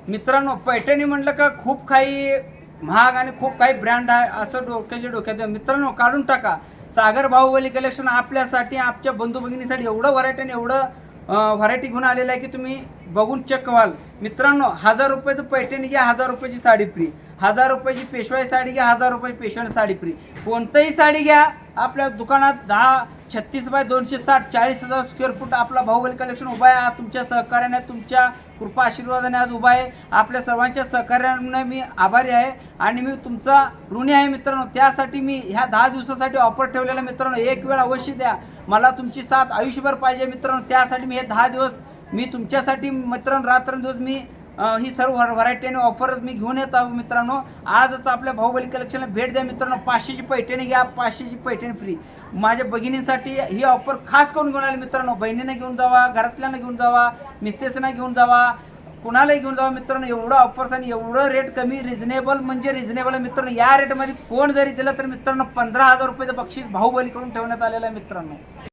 मित्रांनो, पैठणी म्हटलं का खूप काही महाग आणि खूप काही ब्रँड आहे असं डोक्यात मित्रांनो काढून टाका. सागर बाहुबली कलेक्शन आपल्यासाठी, आपल्या बंधू भगिनीसाठी एवढं व्हरायटी आणि एवढं व्हरायटी घेऊन आलेलं आहे की तुम्ही बघून चेक व्हाल. मित्रांनो, 1000 रुपयाचं पैठणी घ्या, 1000 रुपयाची साडी फ्री. 1000 रुपयाची पेशवाई साडी घ्या, 1000 रुपयाची पेशवाई साडी फ्री. कोणतंही साडी घ्या, आपल्या दुकानात 36 बाय 260 40,000 स्क्वेअर फूट आपला बाहुबली कलेक्शन उभा आहे. तुमच्या सहकार्याने, तुमच्या कृपा आशीर्वादाने आज उभा आहे. आपल्या सर्वांच्या सहकार्याने मी आभारी आहे आणि मी तुमचा ऋणी आहे मित्रांनो. त्यासाठी मी ह्या 10 दिवसासाठी ऑफर ठेवलेला मित्रांनो. एक वेळ अवश्य द्या, मला तुमची साथ आयुष्यभर पाहिजे मित्रांनो. त्यासाठी मी हे 10 दिवस मी तुमच्यासाठी मित्रांनो रात्रंदिवस मी ही सर्व व्हरायटी आणि ऑफर्स मी घेऊन येत आहो मित्रांनो. आजच आपल्या बाहुबली कलेक्शनला भेट द्या मित्रांनो. 500ची पैठणी घ्या, 500ची पैठणी फ्री. माझ्या भगिनींसाठी ही ऑफर खास करून घेऊन आली मित्रांनो. बहिणीने घेऊन जावा, घरातल्यांना घेऊन जावा, मिसेसना घेऊन जावा, कुणालाही घेऊन जावा मित्रांनो. एवढं ऑफर्स आणि एवढं रेट कमी, रिजनेबल म्हणजे रिजनेबल आहे मित्रांनो. या रेटमध्ये कोण जरी दिलं तर मित्रांनो 15,000 रुपयाचं बक्षीस बाहुबलीकडून ठेवण्यात आलेलं आहे मित्रांनो.